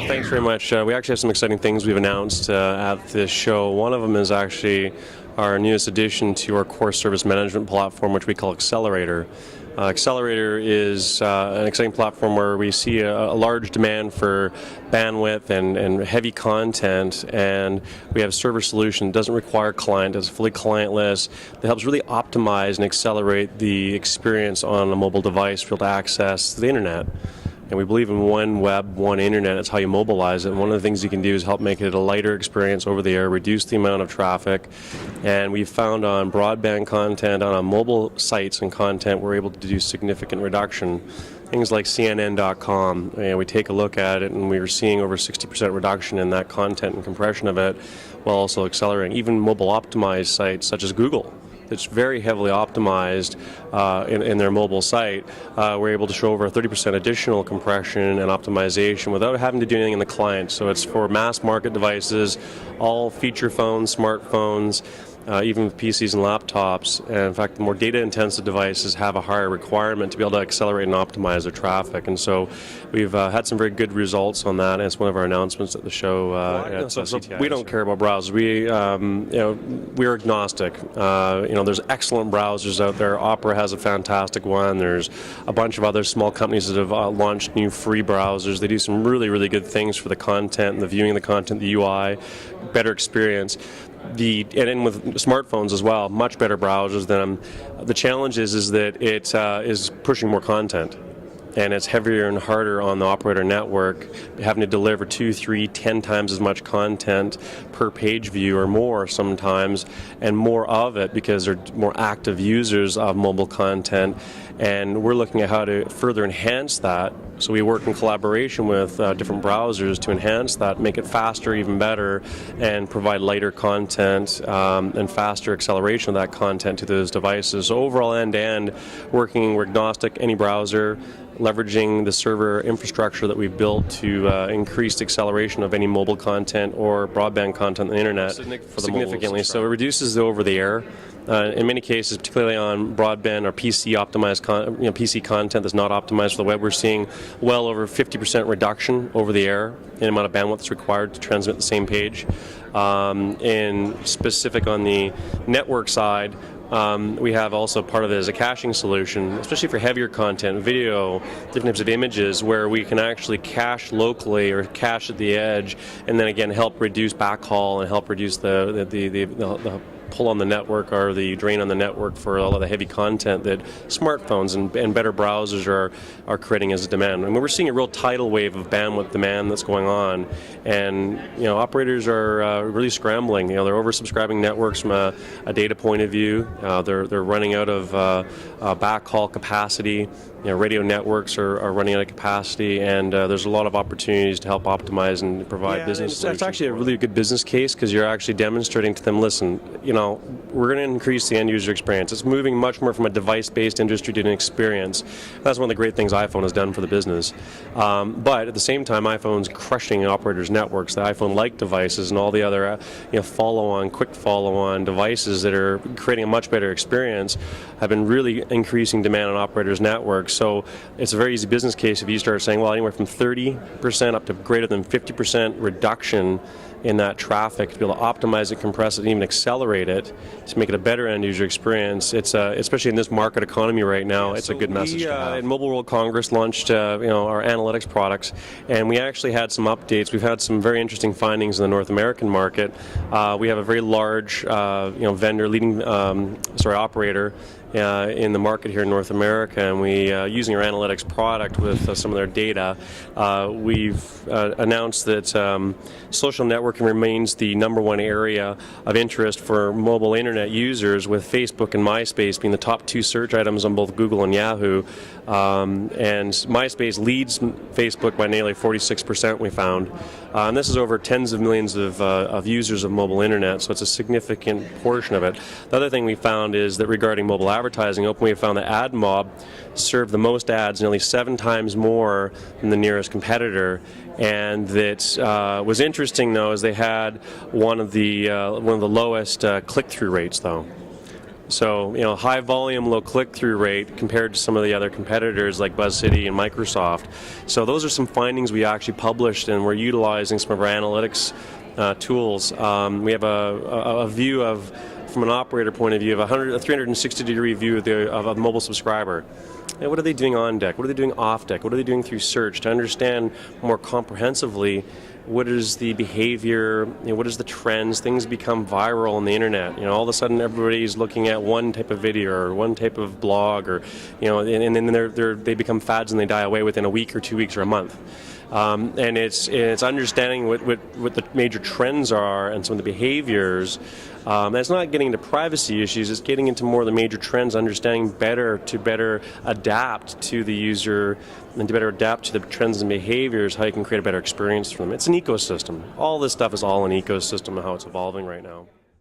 Thanks very much. We actually have some exciting things we've announced at this show. One of them is actually our newest addition to our core service management platform, which we call Accelerator. Accelerator is an exciting platform where we see a large demand for bandwidth and heavy content, and we have a server solution that doesn't require client, it's fully clientless, that helps really optimize and accelerate the experience on a mobile device to be able to access the internet. And we believe in one web, one internet. That's how you mobilize it. And one of the things you can do is help make it a lighter experience over the air, reduce the amount of traffic. And we've found on broadband content, on mobile sites and content, we're able to do significant reduction. Things like CNN.com, we take a look at it and we were seeing over 60% reduction in that content and compression of it, while also accelerating. Even mobile optimized sites such as Google, that's very heavily optimized in their mobile site, we're able to show over 30% additional compression and optimization without having to do anything in the client. So it's for mass market devices, all feature phones, smartphones, even with PCs and laptops. And in fact, the more data-intensive devices have a higher requirement to be able to accelerate and optimize their traffic. And so we've had some very good results on that, and it's one of our announcements at the show. So we don't care about browsers. We're agnostic. There's excellent browsers out there. Opera has a fantastic one. There's a bunch of other small companies that have launched new free browsers. They do some really, really good things for the content and the viewing of the content, the UI, better experience. And with smartphones as well, much better browsers than them. The challenge is that it is pushing more content, and it's heavier and harder on the operator network, having to deliver 2, 3, 10 times as much content per page view or more sometimes, and more of it because they're more active users of mobile content. And we're looking at how to further enhance that. So we work in collaboration with different browsers to enhance that, make it faster, even better, and provide lighter content and faster acceleration of that content to those devices. So overall, end-to-end, we're agnostic, any browser, leveraging the server infrastructure that we've built to increase the acceleration of any mobile content or broadband content on the internet significantly. So it reduces the over-the-air. In many cases, particularly on broadband or PC optimized PC content that's not optimized for the web, we're seeing well over 50% reduction over the air in the amount of bandwidth that's required to transmit the same page. And specific on the network side, we have also part of it as a caching solution, especially for heavier content, video, different types of images, where we can actually cache locally or cache at the edge, and then again help reduce backhaul and help reduce the pull on the network or the drain on the network for all of the heavy content that smartphones and better browsers are creating as a demand. And we're seeing a real tidal wave of bandwidth demand that's going on, and operators are really scrambling. They're oversubscribing networks from a data point of view. They're running out of backhaul capacity. Radio networks are running out of capacity, and there's a lot of opportunities to help optimize and provide business solutions. It's actually a really good business case because you're actually demonstrating to them, listen, we're going to increase the end user experience. It's moving much more from a device-based industry to an experience. That's one of the great things iPhone has done for the business. But at the same time, iPhone's crushing operators' networks. The iPhone-like devices and all the other quick follow-on devices that are creating a much better experience have been really increasing demand on operators' networks. So it's a very easy business case if you start saying, well, anywhere from 30% up to greater than 50% reduction in that traffic to be able to optimize it, compress it, and even accelerate it to make it a better end-user experience. It's especially in this market economy right now, it's a good message to have. In Mobile World Congress launched our analytics products, and we actually had some updates. We've had some very interesting findings in the North American market. We have a very large leading operator in the market here in North America, and we using our analytics product with some of their data, we've announced that social networking remains the #1 area of interest for mobile internet users, with Facebook and MySpace being the top 2 search items on both Google and Yahoo. And MySpace leads Facebook by nearly 46%, we found. And this is over tens of millions of users of mobile internet, so it's a significant portion of it. The other thing we found is that regarding mobile advertising, Openwave found that AdMob served the most ads, nearly 7 times more than the nearest competitor. And that was interesting, though, is they had one of the lowest click-through rates, though. So, high volume, low click-through rate compared to some of the other competitors like BuzzCity and Microsoft. So those are some findings we actually published, and we're utilizing some of our analytics tools. We have a view of, from an operator point of view, of a 360-degree view of a mobile subscriber. And what are they doing on deck? What are they doing off deck? What are they doing through search? To understand more comprehensively what is the behavior, what is the trends, things become viral on the internet. All of a sudden everybody's looking at one type of video or one type of blog, or and then they become fads and they die away within a week or 2 weeks or a month. And it's understanding what the major trends are and some of the behaviors. That's not getting into privacy issues, it's getting into more of the major trends, understanding better to better adapt to the user and to better adapt to the trends and behaviors, how you can create a better experience for them. It's an ecosystem. All this stuff is all an ecosystem and how it's evolving right now.